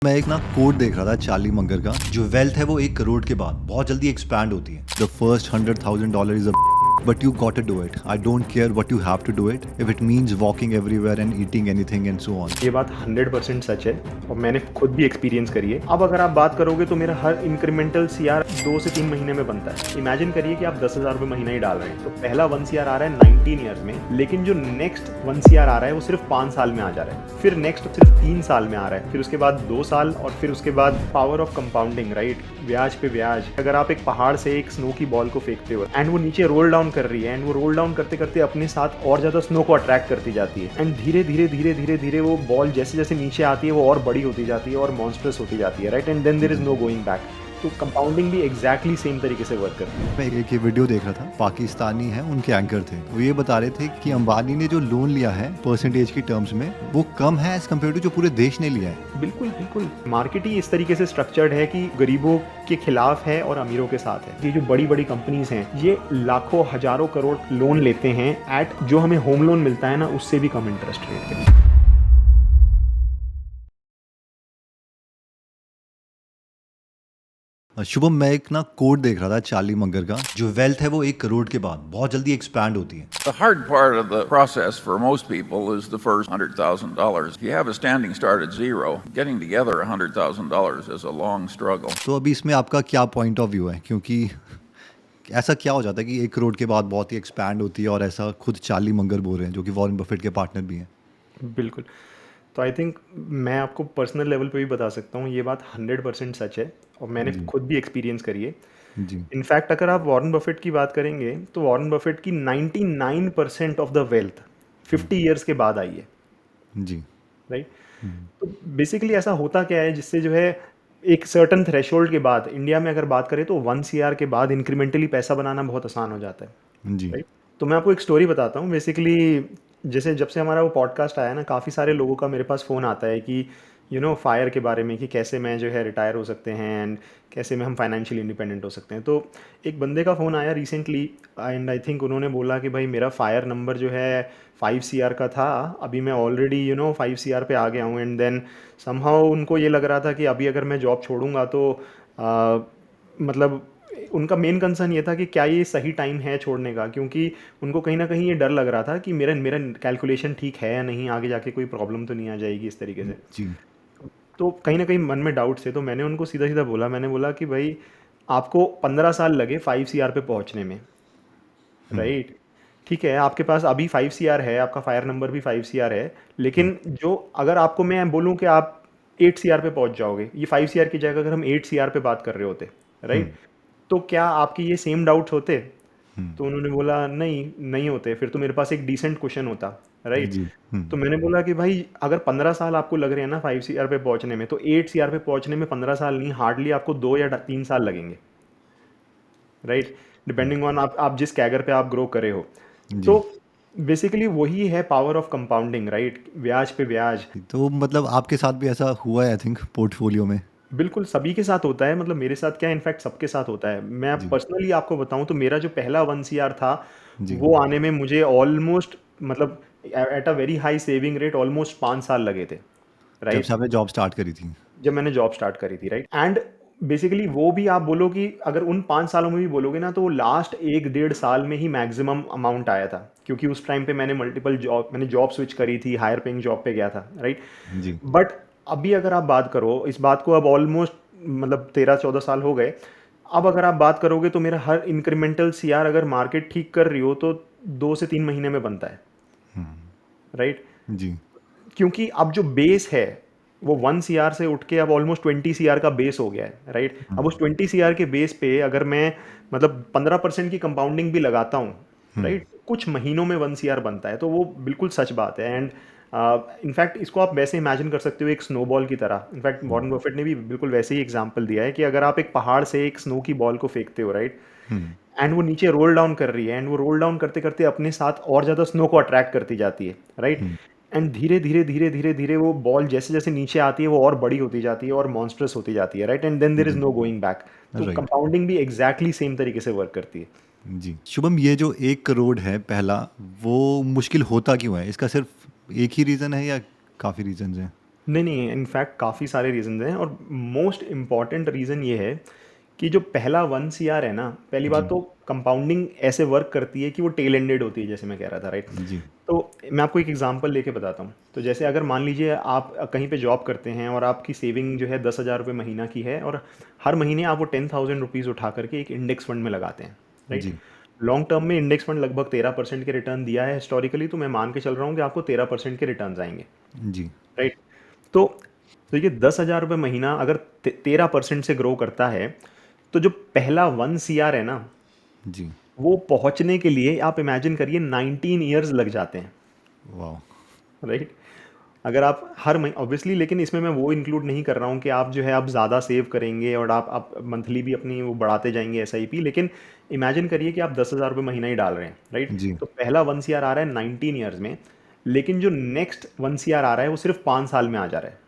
मैं एक ना कोड देख रहा था चार्ली मंगर का। जो वेल्थ है वो 1 करोड़ के बाद बहुत जल्दी एक्सपैंड होती है। The first $100,000 is but you got to do it. I don't care what you have to do it if it means walking everywhere and eating anything and so on. ये बात 100% सच है और मैंने खुद भी एक्सपीरियंस करी है। अब अगर आप बात करोगे तो मेरा हर इंक्रीमेंटल सीआर 2 से 3 महीने में बनता है। इमेजिन करिए कि आप 10,000 रुपए महीना ही डाल रहे हैं, तो पहला 1 सीआर आ रहा है 19 ईयर्स में, लेकिन जो नेक्स्ट 1 सीआर आ रहा है वो सिर्फ 5 साल में आ जा रहा है, फिर नेक्स्ट सिर्फ 3 साल में आ रहा है, फिर उसके बाद 2 साल और फिर उसके बाद पावर ऑफ कंपाउंडिंग, राइट? ब्याज पे ब्याज। अगर आप एक पहाड़ से एक स्नो की बॉल को फेंकते हो एंड वो नीचे रोल डाउन कर रही है एंड वो रोल डाउन करते करते अपने साथ और ज्यादा स्नो को अट्रैक्ट करती जाती है एंड धीरे धीरे धीरे धीरे धीरे वो बॉल जैसे जैसे नीचे आती है वो और बड़ी होती जाती है और मॉन्स्ट्रस होती जाती है, right? And then there is no going back. तो कंपाउंडिंग भी एग्जैक्टली सेम तरीके से वर्क करती है। मैं एक ये वीडियो देख रहा था, पाकिस्तानी है, उनके एंकर थे। वो ये बता रहे थे कि अंबानी ने जो लोन लिया है परसेंटेज की टर्म्स में वो कम है एज कम्पेयर टू जो पूरे देश ने लिया है। बिल्कुल बिल्कुल, मार्केट ही इस तरीके से स्ट्रक्चर्ड है कि गरीबों के खिलाफ है और अमीरों के साथ है। ये जो बड़ी बड़ी कंपनीज हैं ये लाखों हजारों करोड़ लोन लेते हैं एट जो हमें होम लोन मिलता है ना उससे भी कम इंटरेस्ट रेट पे। शुभम, मैं एक ना कोड देख रहा था चार्ली मंगर का। जो वेल्थ है वो 1 करोड़ के बाद बहुत जल्दी एक्सपैंड होती है। The hard part of the process for most people is the first $100,000. If you have a standing start at zero, getting together $100,000 is a long struggle. तो अभी इसमें आपका क्या पॉइंट ऑफ व्यू है, क्योंकि ऐसा क्या हो जाता है कि 1 करोड़ के बाद बहुत ही एक्सपैंड होती है, और ऐसा खुद चार्ली मंगर बोल रहे हैं जो कि वॉरेन बफेट के पार्टनर भी हैं। बिल्कुल। तो आई थिंक मैं आपको पर्सनल लेवल पे भी बता सकता हूँ, ये बात 100% सच है और मैंने जी। खुद भी एक्सपीरियंस करी है। जी। इनफैक्ट अगर आप वॉरेन बफेट की बात करेंगे तो वॉरेन बफेट की 99% ऑफ द वेल्थ 50 ईयर्स के बाद आई है, जी। राइट? तो बेसिकली ऐसा होता क्या है जिससे जो है एक सर्टन थ्रेशोल्ड के बाद इंडिया में अगर बात करें तो 1 सीआर के बाद इंक्रीमेंटली पैसा बनाना बहुत आसान हो जाता है, जी। राइट? तो मैं आपको एक स्टोरी बताता हूँ। बेसिकली जैसे जब से हमारा वो पॉडकास्ट आया ना, काफ़ी सारे लोगों का मेरे पास फ़ोन आता है कि फायर के बारे में, कि कैसे मैं जो है रिटायर हो सकते हैं एंड कैसे में हम फाइनेंशियली इंडिपेंडेंट हो सकते हैं। तो एक बंदे का फ़ोन आया रिसेंटली एंड आई थिंक उन्होंने बोला कि भाई मेरा फायर नंबर जो है 5 सीआर का था, अभी मैं ऑलरेडी 5 सीआर पे आ गया हूँ एंड देन समहाउ उनको ये लग रहा था कि अभी अगर मैं जॉब छोड़ूंगा तो मतलब उनका मेन कंसर्न ये था कि क्या ये सही टाइम है छोड़ने का, क्योंकि उनको कहीं ना कहीं ये डर लग रहा था कि मेरा मेरा कैलकुलेशन ठीक है या नहीं, आगे जाके कोई प्रॉब्लम तो नहीं आ जाएगी इस तरीके से। जी। तो कहीं ना कहीं मन में डाउट थे, तो मैंने उनको सीधा सीधा बोला, मैंने बोला कि भाई आपको 15 साल लगे 5 सीआर पे पहुंचने में, राइट? ठीक है, आपके पास अभी 5 सीआर है, आपका फायर नंबर भी 5 सीआर है, लेकिन जो अगर आपको मैं बोलूं कि आप 8 सीआर पे पहुंच जाओगे, ये 5 सीआर की जगह अगर हम 8 सीआर पे बात कर रहे होते, राइट, तो क्या आपकी ये सेम डाउट्स होते? तो उन्होंने बोला नहीं नहीं होते, फिर तो मेरे पास एक डिसेंट क्वेश्चन होता, राइट? जी। तो मैंने बोला कि भाई अगर 15 साल आपको लग रहे हैं ना 5 सीआर पे पहुंचने में, तो 8 सीआर पे पहुंचने में 15 साल नहीं, हार्डली आपको 2 या 3 साल लगेंगे, राइट? डिपेंडिंग ऑन आप जिस कैगर पे आप ग्रो करे हो। तो जी। बेसिकली वही है पावर ऑफ कंपाउंडिंग, राइट? ब्याज पे ब्याज। तो मतलब आपके साथ भी ऐसा हुआ है आई थिंक पोर्टफोलियो में। बिल्कुल सभी के साथ होता है, मतलब मेरे साथ क्या, इनफैक्ट सबके साथ होता है। मैं जी। पर्सनली आपको बताऊं तो मेरा जो पहला 1 सीआर था जी। वो आने में मुझे ऑलमोस्ट, मतलब at a very high saving rate, almost 5 साल लगे थे, जब राइट? से आपने जॉब स्टार्ट करी थी। जब मैंने जॉब स्टार्ट करी थी, राइट? एंड बेसिकली वो भी आप बोलो कि अगर उन 5 सालों में भी बोलोगे ना, तो वो लास्ट 1 डेढ़ साल में ही मैक्सिमम अमाउंट आया था, क्योंकि उस टाइम पे मैंने जॉब स्विच करी थी, हायर पेइंग जॉब पे गया था, राइट? जी। बट अभी अगर आप बात करो इस बात को, अब ऑलमोस्ट मतलब 13-14 साल हो गए। अब अगर आप बात करोगे तो मेरा हर इंक्रीमेंटल सीआर अगर मार्केट ठीक कर रही हो तो 2 से 3 महीने में बनता है, राइट? जी। क्योंकि अब जो बेस है वो 1 सीआर से उठ के अब ऑलमोस्ट 20 सीआर का बेस हो गया है, राइट? अब उस 20 सीआर के बेस पे अगर मैं मतलब 15% की कंपाउंडिंग भी लगाता हूँ, राइट, कुछ महीनों में 1 सीआर बनता है, तो वो बिल्कुल सच बात है। एंड इनफैक्ट इसको आप वैसे इमेजिन कर सकते हो एक स्नोबॉल की तरह। इनफैक्ट वॉरेन बफेट ने भी बिल्कुल वैसे ही एग्जांपल दिया है कि अगर आप एक पहाड़ से एक स्नो की बॉल को फेंकते हो, राइट, एंड वो नीचे रोल डाउन कर रही है एंड वो रोल डाउन करते करते अपने साथ और ज़्यादा स्नो को अट्रैक्ट करती जाती है, राइट? एंड धीरे धीरे धीरे धीरे धीरे वो बॉल जैसे जैसे नीचे आती है वो और बड़ी होती जाती है और मॉन्स्ट्रस होती जाती है, right? And then there is जी। No going back. तो राइट। कंपाउंडिंग भी एग्जैक्टली सेम तरीके से वर्क करती है। जी शुभम, ये जो 1 करोड़ है पहला, वो मुश्किल होता क्यों है? इसका सिर्फ एक ही रीज़न है या काफ़ी रीजंस हैं? नहीं नहीं, इनफैक्ट काफ़ी सारे रीजन हैं और मोस्ट इम्पॉर्टेंट रीज़न ये है कि जो पहला 1 CR है ना, पहली बात जी, तो कंपाउंडिंग ऐसे वर्क करती है कि वो टेल एंडेड होती है, जैसे मैं कह रहा था, राइट? जी, तो मैं आपको एक एग्जांपल लेके बताता हूँ। तो जैसे अगर मान लीजिए आप कहीं पे जॉब करते हैं और आपकी सेविंग जो है 10,000 रुपये महीना की है, और हर महीने आप वो 10,000 रुपीज़ उठा करके एक इंडेक्स फंड में लगाते हैं, राइट? जी, लॉन्ग टर्म में इंडेक्स फंड लगभग 13% के रिटर्न दिया है हिस्टोरिकली, तो मैं मान के चल रहा हूँ कि आपको 13% के रिटर्न आएंगे, जी, राइट? तो देखिए 10,000 रुपये महीना अगर 13% से ग्रो करता है, तो जो पहला 1 CR है ना, जी, वो पहुंचने के लिए आप इमेजिन करिए 19 ईयर्स लग जाते हैं, वाओ! राइट? अगर आप हर महीने ऑब्वियसली, लेकिन इसमें मैं वो इंक्लूड नहीं कर रहा हूँ कि आप जो है आप ज़्यादा सेव करेंगे और आप मंथली भी अपनी वो बढ़ाते जाएंगे SIP, लेकिन इमेजिन करिए कि आप 10,000 रुपये महीना ही डाल रहे हैं, राइट? जी, तो पहला 1 CR आ रहा है 19 ईयर्स में, लेकिन जो नेक्स्ट 1 CR आ रहा है वो सिर्फ 5 साल में आ जा रहा है।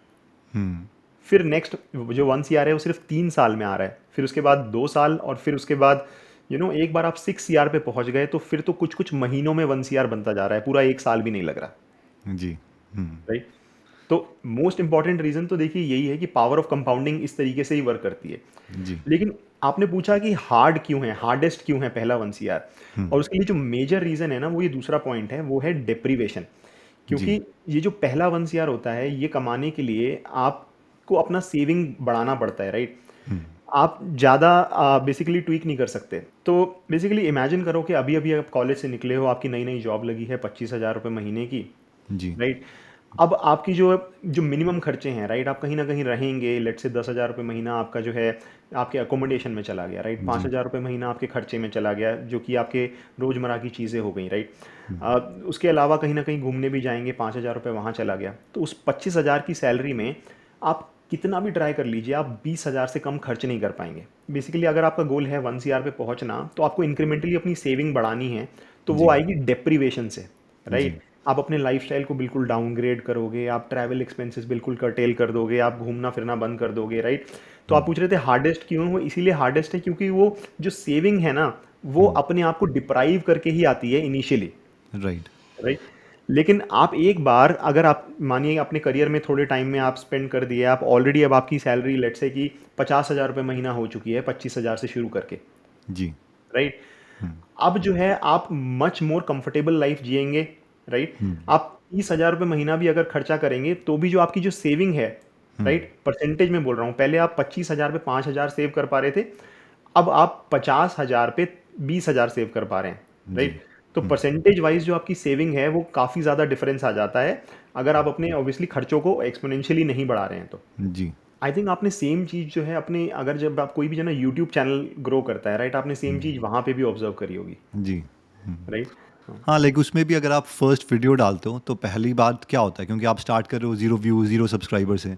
हुँ, फिर नेक्स्ट जो 1 CR है वो सिर्फ 3 साल में आ रहा है, फिर उसके बाद 2 साल, और फिर उसके बाद एक बार आप 6 CR पे पहुंच गए तो फिर तो कुछ कुछ महीनों में 1 CR बनता जा रहा है, पूरा 1 साल भी नहीं लग रहा, जी, हुँ, राइट? तो मोस्ट इंपॉर्टेंट रीजन तो देखिए यही है कि पावर ऑफ कंपाउंडिंग इस तरीके से ही वर्क करती है। जी, लेकिन आपने पूछा कि हार्ड क्यों है, हार्डेस्ट क्यों है पहला 1 CR, हुँ, और उसके लिए जो मेजर रीजन है ना, वो ये दूसरा पॉइंट है, वो है डेप्रीवेशन। जी, क्योंकि ये जो पहला 1 CR होता है, ये कमाने के लिए आपको अपना सेविंग बढ़ाना पड़ता है, राइट? हुँ, आप ज़्यादा बेसिकली ट्वीक नहीं कर सकते। तो बेसिकली इमेजिन करो कि अभी अभी आप कॉलेज से निकले हो, आपकी नई नई जॉब लगी है 25,000 रुपये महीने की, जी, राइट? अब आपकी जो जो मिनिमम खर्चे हैं, राइट? आप कहीं ना कहीं रहेंगे, लेट से 10,000 रुपये महीना आपका जो है आपके अकोमोडेशन में चला गया, राइट? पाँच जी, हज़ार रुपये महीना आपके खर्चे में चला गया, जो कि आपके रोज़मर्रा की चीज़ें हो गई, राइट? हुँ, उसके अलावा कहीं ना कहीं घूमने भी जाएंगे, 5,000 रुपये वहाँ चला गया। तो उस 25,000 की सैलरी में आप कितना भी ट्राई कर लीजिए, आप 20,000 से कम खर्च नहीं कर पाएंगे। बेसिकली अगर आपका गोल है 1 CR पे पहुंचना, तो आपको इंक्रीमेंटली अपनी सेविंग बढ़ानी है, तो वो जी, आएगी डेप्रीवेशन से, जी, राइट? आप अपने लाइफस्टाइल को बिल्कुल डाउनग्रेड करोगे, आप ट्रैवल एक्सपेंसेस बिल्कुल कर्टेल कर दोगे, आप घूमना फिरना बंद कर दोगे, राइट? तो हुँ, आप पूछ रहे थे हार्डेस्ट क्यों है, वो इसीलिए हार्डेस्ट है क्योंकि वो जो सेविंग है ना, वो हुँ, अपने आप को डिप्राइव करके ही आती है इनिशियली, राइट, राइट? लेकिन आप एक बार अगर आप मानिए अपने करियर में थोड़े टाइम में आप स्पेंड कर दिए, आप ऑलरेडी अब आपकी सैलरी लेट से कि 50,000 रुपये महीना हो चुकी है 25,000 से शुरू करके, जी, राइट? हुँ, अब जो है आप मच मोर कंफर्टेबल लाइफ जिएंगे, राइट? हुँ, आप 30,000 रुपये महीना भी अगर खर्चा करेंगे तो भी जो आपकी जो सेविंग है, हुँ, राइट, परसेंटेज में बोल रहा हूँ, पहले आप 25,000 पे 5,000 सेव कर पा रहे थे, अब आप 50,000 पे 20,000 सेव कर पा रहे हैं, जी, राइट? तो हुँ, परसेंटेज वाइज जो आपकी सेविंग है वो काफ़ी ज़्यादा डिफरेंस आ जाता है, अगर आप अपने ऑब्वियसली खर्चों को एक्सपोनेंशियली नहीं बढ़ा रहे हैं तो। जी, आई थिंक आपने सेम चीज़ जो है अपने, अगर जब आप कोई भी जो है ना यूट्यूब चैनल ग्रो करता है, राइट, आपने सेम हुँ, चीज़ वहाँ पे भी ऑब्जर्व करी होगी, जी, हुँ। राइट? हाँ। हाँ, लाइक उसमें भी अगर आप फर्स्ट वीडियो डालते हो, तो पहली बात क्या होता है, क्योंकि आप स्टार्ट कर रहे हो 0 व्यूज़, 0 सब्सक्राइबर से,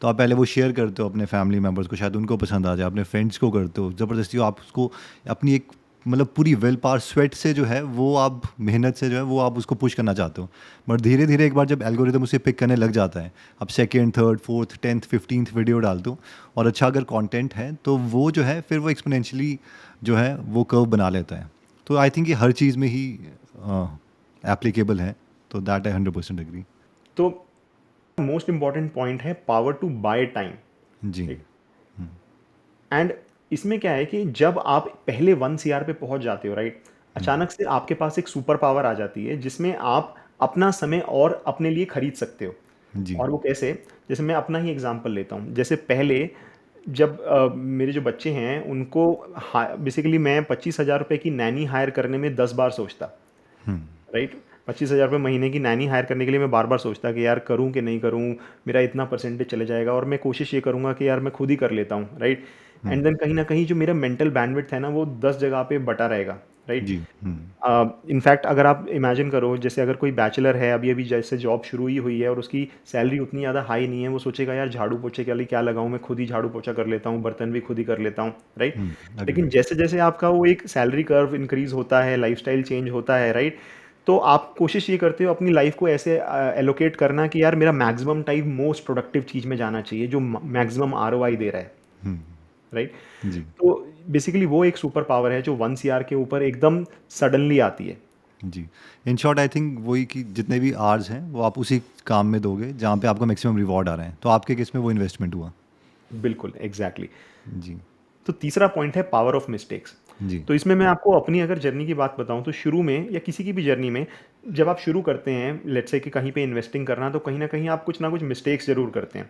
तो आप पहले वो शेयर करते हो अपने फैमिली मेंबर्स को, शायद उनको पसंद आ जाए, अपने फ्रेंड्स को करते हो, ज़बरदस्ती आप उसको अपनी एक मतलब पूरी विल पावर स्वेट से जो है वो आप मेहनत से जो है वो आप उसको पुश करना चाहते हो। बट धीरे-धीरे एक बार जब एल्गोरिदम उसे पिक करने लग जाता है, आप second, third, fourth, 10th, 15th video डालते हो और अच्छा अगर कंटेंट है, तो वो जो है फिर वो एक्स्पोनेंशियली जो है वो कर्व बना लेता है। तो आई थिंक ये हर चीज़ में ही एप्लीकेबल है, तो दैट आई 100% एग्री। तो मोस्ट इंपॉर्टेंट पॉइंट है पावर टू बाय टाइम, जी, ठीक? एंड इसमें क्या है कि जब आप पहले 1 CR पे पहुंच जाते हो, राइट, अचानक से आपके पास एक सुपर पावर आ जाती है जिसमें आप अपना समय और अपने लिए खरीद सकते हो। जी, और वो कैसे? जैसे मैं अपना ही एग्जांपल लेता हूँ, जैसे पहले जब मेरे जो बच्चे हैं उनको बेसिकली मैं 25,000 रुपये की नैनी हायर करने में 10 बार सोचता, हुँ, राइट? 25,000 रुपये महीने की नैनी हायर करने के लिए मैं बार बार सोचता कि यार करूँ कि नहीं करूँ, मेरा इतना परसेंटेज चले जाएगा, और मैं कोशिश ये करूँगा कि यार मैं खुद ही कर लेता हूँ, राइट? हुँ, एंड देन कहीं ना कहीं जो मेरा मेंटल बैंडविड्थ है ना, वो 10 जगह पे बटा रहेगा, राइट? जी, हुँ, इनफैक्ट अगर आप इमेजिन करो, जैसे अगर कोई बैचलर है, अभी अभी जैसे जॉब शुरू ही हुई है और उसकी सैलरी उतनी ज़्यादा हाई नहीं है, वो सोचेगा यार झाड़ू पोछे के लिए क्या लगाऊं, मैं खुद ही झाड़ू पोछा कर लेता हूँ, बर्तन भी खुद ही कर लेता हूँ, राइट? हुँ, लेकिन एग्रीड। जैसे जैसे आपका वो एक सैलरी कर्व इंक्रीज होता है, लाइफस्टाइल चेंज होता है, राइट, तो आप कोशिश ये करते हो अपनी लाइफ को ऐसे एलोकेट करना कि यार मेरा मैक्सिमम टाइम मोस्ट प्रोडक्टिव चीज़ में जाना चाहिए जो मैक्सिमम ROI दे रहा है, हुँ, राइट? जी, तो बेसिकली वो एक सुपर पावर है जो 1 CR के ऊपर एकदम सडनली आती है, जी। इन शॉर्ट आई थिंक वही कि जितने भी आवर्स हैं वो आप उसी काम में दोगे जहाँ पे आपका मैक्सिमम रिवॉर्ड आ रहा है, तो आपके केस में वो इन्वेस्टमेंट हुआ। बिल्कुल, एग्ज़ैक्टली। जी। तो तीसरा पॉइंट है पावर ऑफ मिस्टेक्स। जी। तो इसमें मैं आपको अपनी अगर जर्नी की बात बताऊँ तो शुरू में या किसी की भी जर्नी में जब आप शुरू करते हैं लेट्स से कि कहीं पे इन्वेस्टिंग करना तो कहीं न कहीं आप कुछ ना कुछ मिस्टेक्स ज़रूर करते हैं,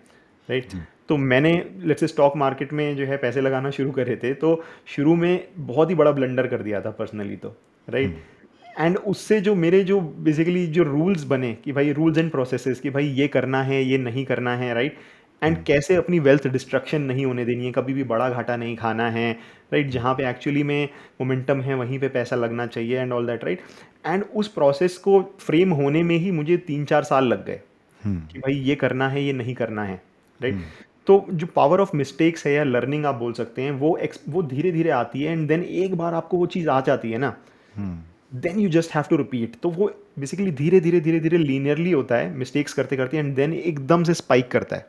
राइट? जी। तो मैंने लेट्स से स्टॉक मार्केट में जो है पैसे लगाना शुरू करे थे तो शुरू में बहुत ही बड़ा ब्लंडर कर दिया था पर्सनली तो, राइट? एंड उससे जो मेरे जो बेसिकली जो रूल्स बने कि भाई रूल्स एंड प्रोसेसेस कि भाई ये करना है, ये नहीं करना है, राइट? एंड कैसे अपनी वेल्थ डिस्ट्रक्शन नहीं होने देनी है, कभी भी बड़ा घाटा नहीं खाना है, राइट? जहाँ पे एक्चुअली में मोमेंटम है वहीं पे पैसा लगना चाहिए and all that, right? And उस प्रोसेस को फ्रेम होने में ही मुझे 3-4 साल लग गए कि भाई ये करना है, ये नहीं करना है, राइट? तो जो पावर ऑफ मिस्टेक्स है या लर्निंग आप बोल सकते हैं वो धीरे-धीरे आती है एंड देन एक बार आपको वो चीज़ आ जाती है ना, then you just have to repeat. तो वो बेसिकली धीरे-धीरे लीनियरली होता है मिस्टेक्स करते-करते एंड देन एकदम से स्पाइक करता है,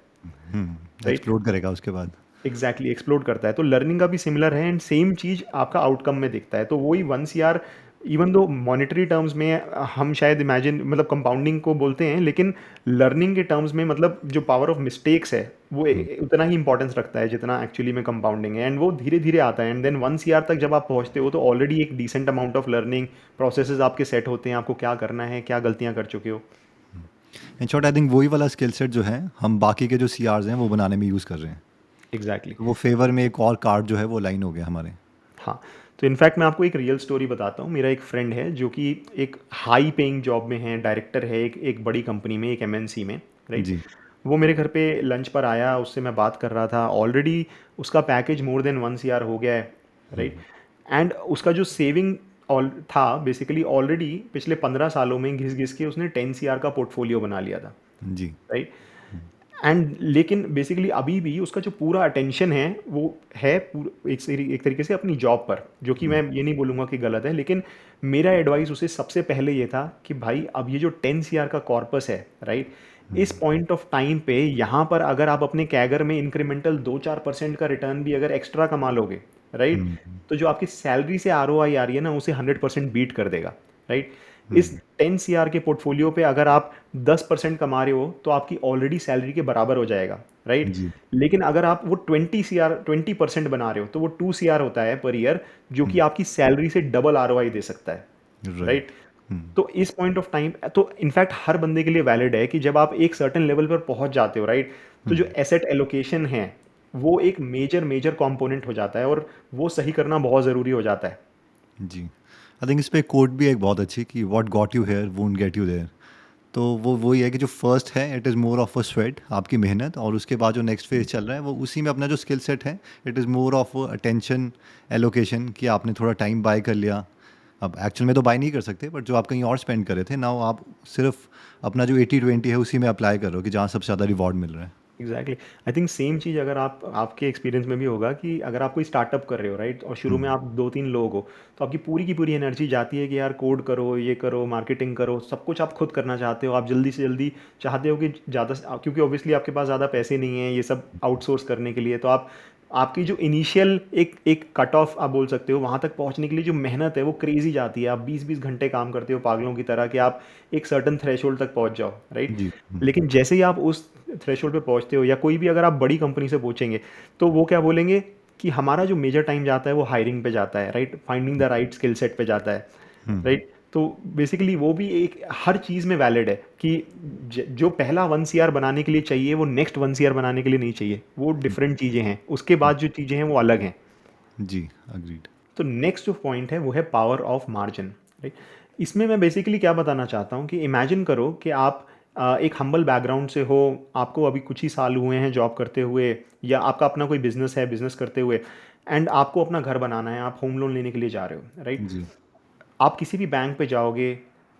राइट? एक्सप्लोड करेगा उसके बाद। एग्जैक्टली एक्सप्लोड करता है। तो लर्निंग का भी सिमिलर है एंड सेम चीज़ आपका आउटकम में दिखता है। तो वही वंस यार इवन दो मॉनेटरी टर्म्स में हम शायद इमेजिन मतलब कंपाउंडिंग को बोलते हैं लेकिन लर्निंग के टर्म्स में मतलब जो पावर ऑफ मिस्टेक्स है वो उतना ही इंपॉर्टेंस रखता है जितना एक्चुअली में कंपाउंडिंग है एंड वो धीरे धीरे आता है एंड देन वंस ईयर तक जब आप पहुंचते हो तो ऑलरेडी एक decent amount of learning processes आपके सेट होते हैं, आपको क्या करना है, क्या गलतियां कर चुके हो। इन शॉर्ट आई थिंक वही वाला स्किल सेट जो है हम बाकी के जो सीआरज हैं वो बनाने में यूज़ कर रहे हैं। एग्जैक्टली तो वो फेवर में एक और कार्ड जो है वो लाइन हो गया हमारे। हाँ, तो इनफैक्ट मैं आपको एक रियल स्टोरी बताता हूँ। मेरा एक फ्रेंड है जो कि एक हाई पेइंग जॉब में है, डायरेक्टर है एक बड़ी कंपनी में, एक एमएनसी में, राइट? जी। वो मेरे घर पे लंच पर आया, उससे मैं बात कर रहा था। ऑलरेडी उसका पैकेज मोर देन 1 सीआर हो गया है, राइट? एंड उसका जो सेविंग ऑल था बेसिकली ऑलरेडी पिछले 15 सालों में घिस-घिस के उसने 10 सीआर का पोर्टफोलियो बना लिया था, जी। राइट? एंड लेकिन बेसिकली अभी भी उसका जो पूरा अटेंशन है वो है एक तरीके से अपनी जॉब पर, जो कि मैं ये नहीं बोलूँगा कि गलत है लेकिन मेरा एडवाइस उसे सबसे पहले ये था कि भाई अब ये जो 10 सीआर का कॉर्पस है, राइट? इस पॉइंट ऑफ टाइम पे यहाँ पर अगर आप अपने कैगर में इंक्रीमेंटल 2-4% का रिटर्न भी अगर एक्स्ट्रा कमा लोगे, राइट? तो जो आपकी सैलरी से आरओआई आ रही है ना उसे 100% बीट कर देगा, राइट? इस 10 सीआर के पोर्टफोलियो पे अगर आप 10% कमा रहे हो तो आपकी ऑलरेडी सैलरी के बराबर हो जाएगा, राइट? जी। लेकिन अगर आप वो 20% बना रहे हो तो वो 2 सीआर होता है पर ईयर जो कि आपकी सैलरी से डबल आरओआई दे सकता है, राइट? राइट। तो इस पॉइंट ऑफ टाइम तो इनफैक्ट हर बंदे के लिए वैलिड है कि जब आप एक सर्टेन लेवल पर पहुंच जाते हो, राइट? तो जो एसेट एलोकेशन है वो एक मेजर मेजर कंपोनेंट हो जाता है और वो सही करना बहुत ज़रूरी हो जाता है। जी। आई थिंक इस पे कोट भी एक बहुत अच्छी कि what got you here won't get you there. तो वो वही है कि जो फर्स्ट है it is more of a sweat, आपकी मेहनत, और उसके बाद जो नेक्स्ट फेज चल रहा है वो उसी में अपना जो स्किल सेट है it is more of attention allocation कि आपने थोड़ा टाइम बाय कर लिया। अब एक्चुअल में तो बाय नहीं कर सकते बट जो आप कहीं और स्पेंड कर रहे थे ना वो आप सिर्फ अपना जो 80-20 है उसी में अप्लाई कर रहे हो कि जहाँ सबसे ज़्यादा रिवॉर्ड मिल रहा है। एग्जैक्टली आई थिंक सेम चीज़ अगर आप आपके एक्सपीरियंस में भी होगा कि अगर आप कोई स्टार्टअप कर रहे हो, राइट? और शुरू में आप 2-3 लोग हो तो आपकी पूरी की पूरी एनर्जी जाती है कि यार कोड करो, ये करो, मार्केटिंग करो, सब कुछ आप खुद करना चाहते हो। आप जल्दी से जल्दी चाहते हो कि ज़्यादा क्योंकि ऑब्वियसली आपके पास ज़्यादा पैसे नहीं हैं ये सब आउटसोर्स करने के लिए, तो आप आपकी जो इनिशियल एक एक कट ऑफ आप बोल सकते हो वहाँ तक पहुँचने के लिए जो मेहनत है वो क्रेजी जाती है। आप 20-20 घंटे काम करते हो पागलों की तरह कि आप एक सर्टन थ्रेशोल्ड तक पहुँच जाओ, राइट? जी। लेकिन जैसे ही आप उस थ्रेशोल्ड पे पहुँचते हो या कोई भी अगर आप बड़ी कंपनी से पूछेंगे तो वो क्या बोलेंगे कि हमारा जो मेजर टाइम जाता है वो हायरिंग पे जाता है, right? Finding the right skill set पे जाता है, राइट? तो बेसिकली वो भी एक हर चीज़ में वैलिड है कि जो पहला 1 सीआर बनाने के लिए चाहिए वो नेक्स्ट 1 सीआर बनाने के लिए नहीं चाहिए, वो डिफरेंट चीज़ें हैं, उसके बाद जो चीज़ें हैं वो अलग हैं। जी। अग्रीड। तो नेक्स्ट जो पॉइंट है वो है पावर ऑफ मार्जिन, राइट? इसमें मैं बेसिकली क्या बताना चाहता हूँ कि इमेजिन करो कि आप एक हम्बल बैकग्राउंड से हो, आपको अभी कुछ ही साल हुए हैं जॉब करते हुए या आपका अपना कोई बिजनेस है बिजनेस करते हुए एंड आपको अपना घर बनाना है, आप होम लोन लेने के लिए जा रहे हो, राइट? जी। आप किसी भी बैंक पे जाओगे,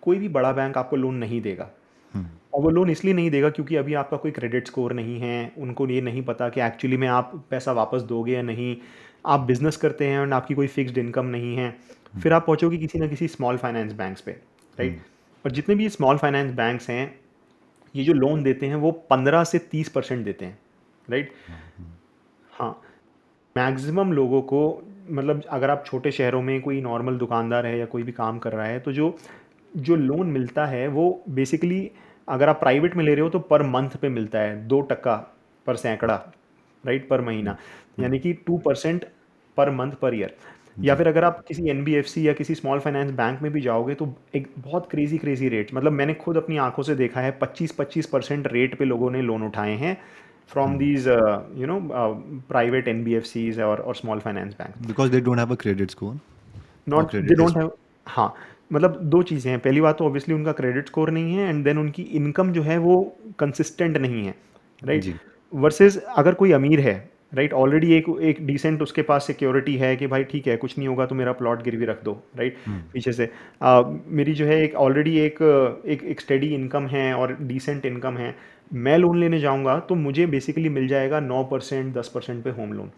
कोई भी बड़ा बैंक आपको लोन नहीं देगा और वो लोन इसलिए नहीं देगा क्योंकि अभी आपका कोई क्रेडिट स्कोर नहीं है, उनको ये नहीं पता कि एक्चुअली में आप पैसा वापस दोगे या नहीं। आप बिज़नेस करते हैं और आपकी कोई फिक्स्ड इनकम नहीं है, फिर आप पहुँचोगे किसी ना किसी स्मॉल फाइनेंस बैंक्स पे, राइट? और जितने भी स्मॉल फाइनेंस बैंक्स हैं, ये जो लोन देते हैं वो 15 से 30% देते हैं, राइट? हाँ, मैक्सिमम लोगों को मतलब अगर आप छोटे शहरों में कोई नॉर्मल दुकानदार है या कोई भी काम कर रहा है तो जो जो लोन मिलता है वो बेसिकली अगर आप प्राइवेट में ले रहे हो तो पर मंथ पे मिलता है 2% पर सैकड़ा, राइट, पर महीना, यानी कि 2% पर मंथ पर ईयर। या जी फिर अगर आप किसी एनबीएफसी या किसी स्मॉल फाइनेंस बैंक में भी जाओगे तो एक बहुत क्रेजी रेट, मतलब मैंने खुद अपनी आंखों से देखा है, 25% रेट पे लोगों ने लोन उठाए हैं फ्रॉम दीज प्राइवेट एनबीएफसीज और small finance bank. Because they don't have a credit score और not they credit don't history. Have. हाँ, मतलब दो चीज़ें हैं, पहली बात तो ऑब्वियसली उनका क्रेडिट स्कोर नहीं है, एंड देन उनकी इनकम जो है वो कंसिस्टेंट नहीं है, राइट। जी वर्सेस अगर कोई अमीर है, राइट, ऑलरेडी एक एक डिसेंट उसके पास सिक्योरिटी है कि भाई ठीक है कुछ नहीं होगा तो मेरा प्लॉट गिरवी रख दो, राइट, पीछे से मेरी जो है एक ऑलरेडी एक स्टेडी इनकम है और डिसेंट इनकम है, मैं लोन लेने जाऊंगा तो मुझे बेसिकली मिल जाएगा 9% 10% पे होम लोन,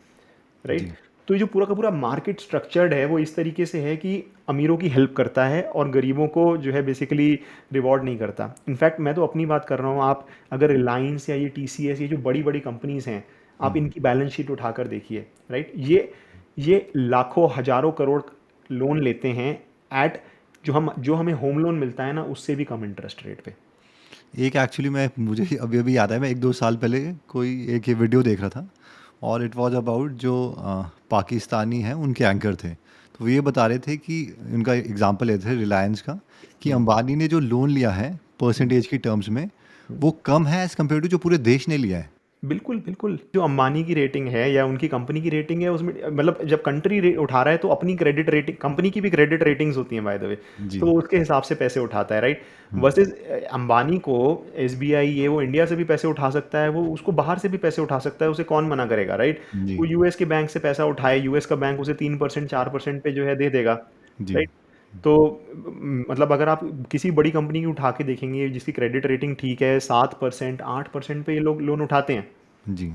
राइट। जी तो ये जो पूरा का पूरा मार्केट स्ट्रक्चर्ड है वो इस तरीके से है कि अमीरों की हेल्प करता है और गरीबों को जो है बेसिकली रिवॉर्ड नहीं करता। इनफैक्ट मैं तो अपनी बात कर रहा हूँ, आप अगर रिलायंस या ये टीसीएस, ये जो बड़ी बड़ी कंपनीज हैं, आप इनकी बैलेंस शीट उठाकर देखिए, राइट, ये लाखों हजारों करोड़ लोन लेते हैं एट जो हमें होम लोन मिलता है ना उससे भी कम इंटरेस्ट रेट पे। एक एक्चुअली मैं मुझे अभी अभी याद है, मैं 1-2 साल पहले कोई एक ये वीडियो देख रहा था और इट वाज अबाउट जो पाकिस्तानी हैं उनके एंकर थे। तो वो ये बता रहे थे कि उनका एग्जांपल लेते थे रिलायंस का कि अंबानी ने जो लोन लिया है परसेंटेज की टर्म्स में वो कम है एज़ कम्पेयर टू जो पूरे देश ने लिया है। बिल्कुल, बिल्कुल। जो अंबानी की रेटिंग है या उनकी कंपनी की रेटिंग है उसमें मतलब जब कंट्री उठा रहा है तो अपनी क्रेडिट रेटिंग, कंपनी की भी क्रेडिट रेटिंग्स होती हैं बाय द वे, जी तो वो उसके हिसाब से पैसे उठाता है, राइट। वर्सेस अंबानी को एसबीआई ये वो इंडिया से भी पैसे उठा सकता है, वो उसको बाहर से भी पैसे उठा सकता है, उसे कौन मना करेगा, राइट। जी वो यूएस के बैंक से पैसा उठाए, यूएस का बैंक उसे 3% 4% पे जो है दे देगा, जी राइट। तो मतलब अगर आप किसी बड़ी कंपनी की उठा के देखेंगे जिसकी क्रेडिट रेटिंग ठीक है, 7% 8% पे ये लोग लोन उठाते हैं। जी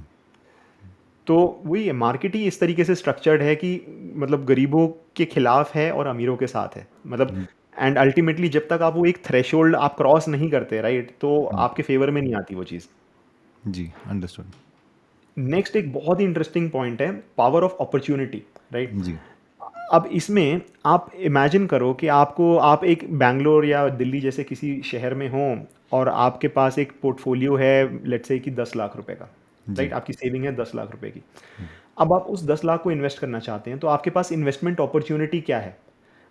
तो वही है, मार्केट ही इस तरीके से स्ट्रक्चर्ड है कि मतलब गरीबों के खिलाफ है और अमीरों के साथ है, मतलब एंड अल्टीमेटली जब तक आप वो एक थ्रेशोल्ड आप क्रॉस नहीं करते, राइट, तो आपके फेवर में नहीं आती वो चीज़। जी अंडरस्टूड। नेक्स्ट एक बहुत ही इंटरेस्टिंग पॉइंट है, पावर ऑफ अपॉर्चुनिटी, राइट। जी अब इसमें आप इमेजिन करो कि आप एक बैंगलोर या दिल्ली जैसे किसी शहर में हो और आपके पास एक पोर्टफोलियो है, लेट्स से कि 10 लाख रुपए का, राइट, जी आपकी सेविंग है 10 लाख रुपए की। अब आप उस 10 लाख को इन्वेस्ट करना चाहते हैं तो आपके पास इन्वेस्टमेंट अपॉर्चुनिटी क्या है?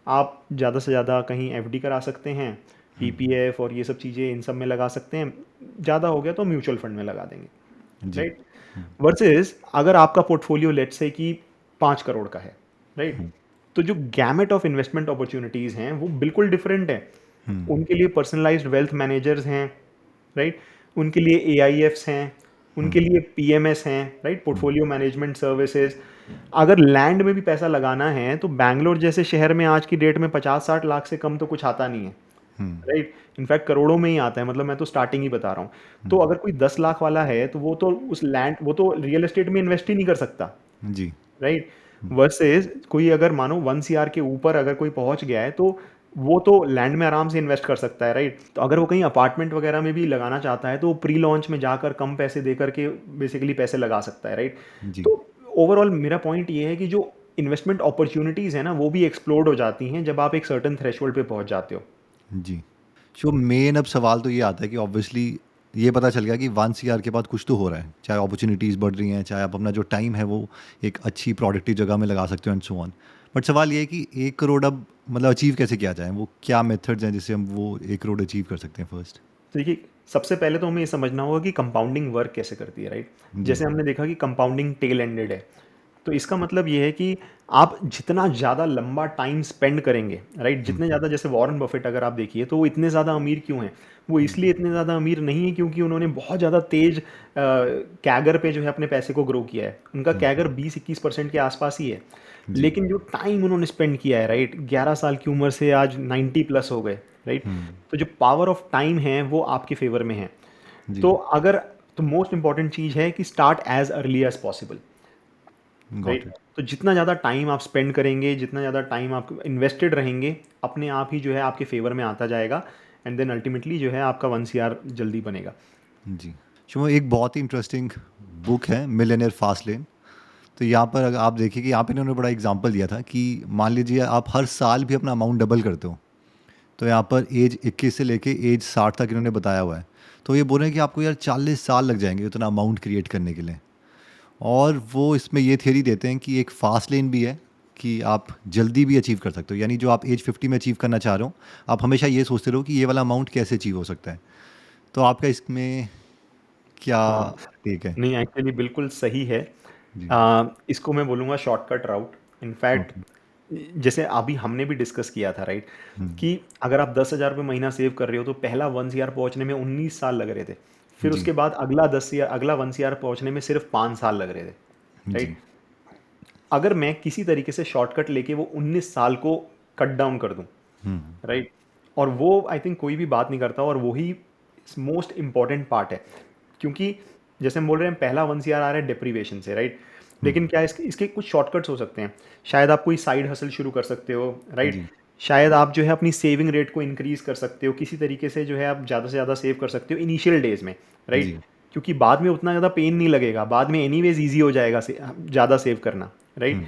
आप ज़्यादा से ज़्यादा कहीं एफडी करा सकते हैं, पीपीएफ और ये सब चीज़ें इन सब में लगा सकते हैं, ज़्यादा हो गया तो म्यूचुअल फंड में लगा देंगे, जी राइट। वर्सेस अगर आपका पोर्टफोलियो लेट्स से कि 5 करोड़ का है, राइट, तो जो गैमेट ऑफ इन्वेस्टमेंट अपॉर्चुनिटीज़ हैं वो बिल्कुल डिफरेंट है। उनके लिए पर्सनलाइज्ड वेल्थ मैनेजर्स हैं, राइट, उनके लिए एआईएफ्स हैं, उनके लिए पीएमएस हैं, राइट, पोर्टफोलियो मैनेजमेंट सर्विसेज। अगर लैंड में भी पैसा लगाना है तो बैंगलोर जैसे शहर में आज की डेट में 50-60 लाख से कम तो कुछ आता नहीं है, राइट, इनफैक्ट करोड़ों में ही आता है, मतलब मैं तो स्टार्टिंग ही बता रहा हूँ। तो अगर कोई 10 लाख वाला है तो वो तो रियल एस्टेट में इन्वेस्ट ही नहीं कर सकता, जी राइट। वर्सेस कोई अगर मानो 1 CR के ऊपर अगर कोई पहुंच गया है तो वो तो लैंड में आराम से इन्वेस्ट कर सकता है, राइट। तो अगर वो कहीं अपार्टमेंट वगैरह में भी लगाना चाहता है तो वो प्री लॉन्च में जाकर कम पैसे देकर के बेसिकली पैसे लगा सकता है, राइट। जी तो ओवरऑल मेरा पॉइंट ये है कि जो इन्वेस्टमेंट अपॉर्चुनिटीज़ है ना वो भी एक्सप्लोड हो जाती हैं जब आप एक सर्टन थ्रेशोल्ड पे पहुंच जाते हो। जी सो मेन अब सवाल तो ये आता है कि ऑब्वियसली ये पता चल गया कि 1 CR के बाद कुछ तो हो रहा है, चाहे अपॉर्चुनिटीज़ बढ़ रही हैं, चाहे आप अपना जो टाइम है वो एक अच्छी प्रोडक्टिव जगह में लगा सकते हो एंड सो ऑन। बट सवाल ये है कि 1 करोड़ अब मतलब अचीव कैसे किया जाए, वो क्या मेथड्स हैं जिससे हम वो 1 करोड़ अचीव कर सकते हैं फर्स्ट। तो देखिए, सबसे पहले तो हमें ये समझना होगा कि कंपाउंडिंग वर्क कैसे करती है, राइट। जी जैसे हमने देखा कि कंपाउंडिंग टेल एंडेड है, तो इसका मतलब ये है कि आप जितना ज़्यादा लंबा टाइम स्पेंड करेंगे, राइट, जितने ज़्यादा, जैसे वॉरेन बफेट अगर आप देखिए तो वो इतने ज़्यादा अमीर क्यों हैं? वो इसलिए इतने ज़्यादा अमीर नहीं है क्योंकि उन्होंने बहुत ज़्यादा तेज कैगर पे जो है अपने पैसे को ग्रो किया है। उनका कैगर 20-21% के आसपास ही है, जी लेकिन जो टाइम उन्होंने स्पेंड किया है, राइट, 11 साल की उम्र से आज 90+ हो गए, राइट। तो जो पावर ऑफ टाइम है वो आपके फेवर में है। जी तो अगर तो मोस्ट इंपॉर्टेंट चीज़ है कि start as early as possible, got right. It. तो जितना ज़्यादा टाइम आप स्पेंड करेंगे, जितना ज़्यादा टाइम आप इन्वेस्टेड रहेंगे, अपने आप ही जो है आपके फेवर में आता जाएगा, एंड देन अल्टीमेटली जो है आपका 1 CR जल्दी बनेगा। जी शुभ, एक बहुत ही इंटरेस्टिंग बुक है मिलियनेयर फास्ट लेन। तो यहाँ पर अगर आप देखिए कि यहाँ पे इन्होंने बड़ा एग्जांपल दिया था कि मान लीजिए आप हर साल भी अपना अमाउंट डबल करते हो तो यहाँ पर एज 21 से लेके एज 60 तक इन्होंने बताया हुआ है। तो ये बोल रहे हैं कि आपको यार 40 साल लग जाएंगे उतना अमाउंट क्रिएट करने के लिए। और वो इसमें ये थियरी देते हैं कि एक फास्ट लेन भी है कि आप जल्दी भी अचीव कर सकते हो, यानी जो आप एज 50 में अचीव करना चाह रहे हो आप हमेशा ये सोचते रहो कि ये वाला अमाउंट कैसे अचीव हो सकता है। तो आपका इसमें क्या हाँ, टेक है? नहीं एक्चुअली बिल्कुल सही है। जी। इसको मैं बोलूँगा शॉर्टकट राउट। In fact okay. जैसे अभी हमने भी डिस्कस किया था, राइट, हम्म। कि अगर आप 10,000 रुपये महीना सेव कर रहे हो तो पहला 1 CR पहुंचने में 19 साल लग रहे थे। फिर जी। उसके बाद अगला 1 CR पहुंचने में सिर्फ 5 साल लग रहे थे, जी। राइट। अगर मैं किसी तरीके से शॉर्टकट लेके वो 19 साल को कट डाउन कर दूं, हम्म। राइट, और वो आई थिंक कोई भी बात नहीं करता, और वही मोस्ट इंपॉर्टेंट पार्ट है। क्योंकि जैसे हम बोल रहे हैं पहला 1 CR आ रहा है डिप्रीवेशन से, राइट, लेकिन क्या इसके कुछ शॉर्टकट्स हो सकते हैं। शायद आप कोई साइड हसल शुरू कर सकते हो, राइट। जी। शायद आप जो है अपनी सेविंग रेट को इंक्रीज कर सकते हो, किसी तरीके से जो है आप ज़्यादा से ज़्यादा सेव कर सकते हो इनिशियल डेज में, राइट। जी। क्योंकि बाद में उतना ज़्यादा पेन नहीं लगेगा, बाद में एनीवेज ईजी हो जाएगा ज़्यादा सेव करना, राइट। हम्म।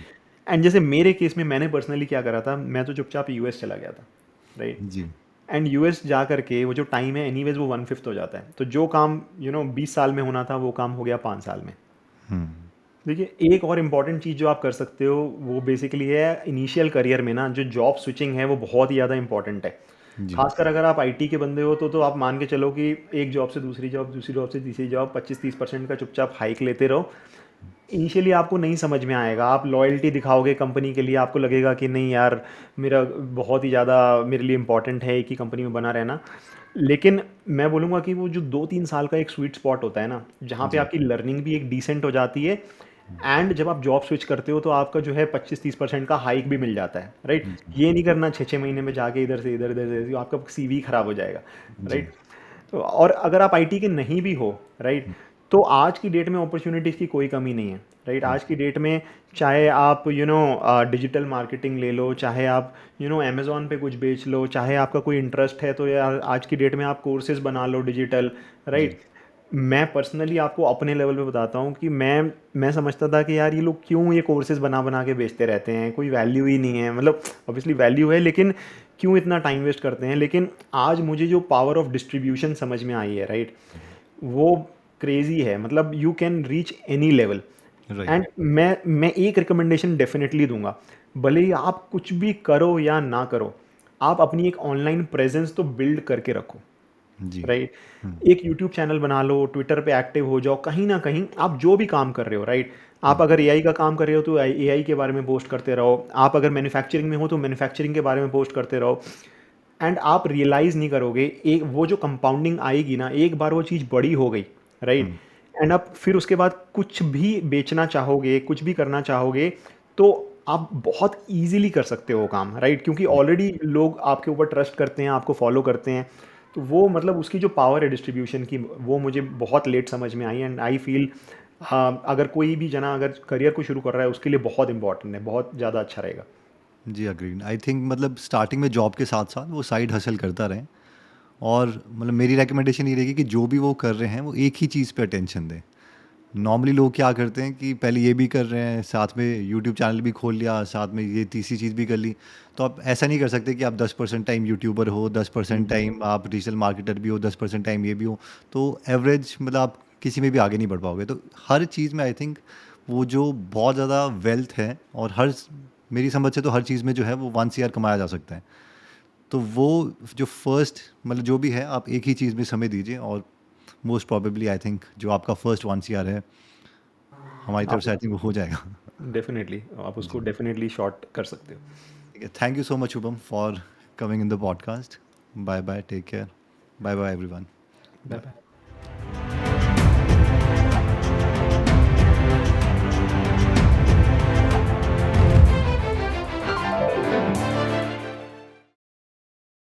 एंड जैसे मेरे केस में मैंने पर्सनली क्या करा था, मैं तो चुपचाप यूएस चला गया था, राइट। जी। एंड यूएस जा करके वो जो टाइम है एनीवेज वो 1/5 हो जाता है। तो जो काम 20 साल में होना था वो काम हो गया 5 साल में। हम्म। देखिए एक और इम्पॉर्टेंट चीज़ जो आप कर सकते हो वो बेसिकली है इनिशियल करियर में ना, जो जॉब स्विचिंग है वो बहुत ही ज़्यादा इंपॉर्टेंट है। जी। खासकर अगर आप आईटी के बंदे हो तो आप मान के चलो कि एक जॉब से दूसरी जॉब, दूसरी जॉब से तीसरी जॉब, 25-30% का चुपचाप हाइक लेते रहो। इनिशियली आपको नहीं समझ में आएगा, आप लॉयल्टी दिखाओगे कंपनी के लिए, आपको लगेगा कि नहीं यार मेरा बहुत ही ज़्यादा मेरे लिए इंपॉर्टेंट है एक ही कंपनी में बना रहना। लेकिन मैं बोलूँगा कि वो जो 2-3 साल का एक स्वीट स्पॉट होता है ना, जहाँ पे जी। आपकी लर्निंग भी एक डिसेंट हो जाती है, एंड जब आप जॉब स्विच करते हो तो आपका जो है 25-30% का हाइक भी मिल जाता है, राइट। जी। ये नहीं करना 6-6 महीने में जाके इधर से इधर इधर से, आपका सीवी खराब हो जाएगा, जी। राइट। तो और अगर आप आईटी के नहीं भी हो, राइट, तो आज की डेट में अपॉर्चुनिटीज़ की कोई कमी नहीं है, राइट। आज की डेट में चाहे आप डिजिटल मार्केटिंग ले लो, चाहे आप अमेज़ॉन पे कुछ बेच लो, चाहे आपका कोई इंटरेस्ट है तो यार आज की डेट में आप कोर्सेज बना लो डिजिटल, जी। राइट। मैं पर्सनली आपको अपने लेवल पे बताता हूँ कि मैं समझता था कि यार ये लोग क्यों ये कोर्सेज बना बना के बेचते रहते हैं, कोई वैल्यू ही नहीं है। मतलब ऑब्वियसली वैल्यू है, लेकिन क्यों इतना टाइम वेस्ट करते हैं। लेकिन आज मुझे जो पावर ऑफ डिस्ट्रीब्यूशन समझ में आई है, राइट, वो क्रेजी है। मतलब you can reach any level. Right. And मैं एक रिकमेंडेशन डेफिनेटली दूंगा, भले ही आप कुछ भी करो या ना करो, आप अपनी एक ऑनलाइन प्रेजेंस तो बिल्ड करके रखो, जी। राइट। हम्म। एक यूट्यूब चैनल बना लो, ट्विटर पे एक्टिव हो जाओ, कहीं ना कहीं आप जो भी काम कर रहे हो, राइट। आप अगर एआई का काम कर रहे हो तो एआई के बारे में पोस्ट करते रहो, आप अगर मैन्युफैक्चरिंग में हो तो मैन्युफैक्चरिंग के बारे में पोस्ट करते रहो। एंड आप रियलाइज नहीं करोगे, एक वो जो कंपाउंडिंग आएगी ना, एक बार वो चीज़ बड़ी हो गई, राइट। हम्म। एंड आप फिर उसके बाद कुछ भी बेचना चाहोगे, कुछ भी करना चाहोगे, तो आप बहुत इजीली कर सकते हो वो काम, राइट। क्योंकि ऑलरेडी लोग आपके ऊपर ट्रस्ट करते हैं, आपको फॉलो करते हैं। तो वो मतलब उसकी जो पावर है डिस्ट्रीब्यूशन की, वो मुझे बहुत लेट समझ में आई। एंड आई फील अगर कोई भी जना अगर करियर को शुरू कर रहा है उसके लिए बहुत इंपॉर्टेंट है, बहुत ज़्यादा अच्छा रहेगा। जी, अग्रीड। आई थिंक मतलब स्टार्टिंग में जॉब के साथ साथ वो साइड हसल करता रहें। और मतलब मेरी रिकमेंडेशन ये रहेगी कि जो भी वो कर रहे हैं वो एक ही चीज़ पे अटेंशन दें। नॉर्मली लोग क्या करते हैं कि पहले ये भी कर रहे हैं, साथ में यूट्यूब चैनल भी खोल लिया, साथ में ये तीसरी चीज़ भी कर ली। तो आप ऐसा नहीं कर सकते कि आप 10% टाइम यूट्यूबर हो, 10% टाइम आप डिजिटल मार्केटर भी हो, 10% टाइम ये भी हो। तो एवरेज मतलब आप किसी में भी आगे नहीं बढ़ पाओगे। तो हर चीज़ में आई थिंक वो जो बहुत ज़्यादा वेल्थ है, और मेरी समझ से तो हर चीज़ में जो है वो 1 CR कमाया जा सकता है। तो वो जो फर्स्ट मतलब जो भी है आप एक ही चीज़ में समय दीजिए, और मोस्ट प्रोबेबली आई थिंक जो आपका फर्स्ट 1 CR है हमारी तरफ आप से आई थिंक वो हो जाएगा। डेफिनेटली आप उसको जी। डेफिनेटली शॉर्ट कर सकते हो। ठीक है, thank you so much Shubham for coming in the podcast. Bye bye, take care, bye bye everyone. Bye bye.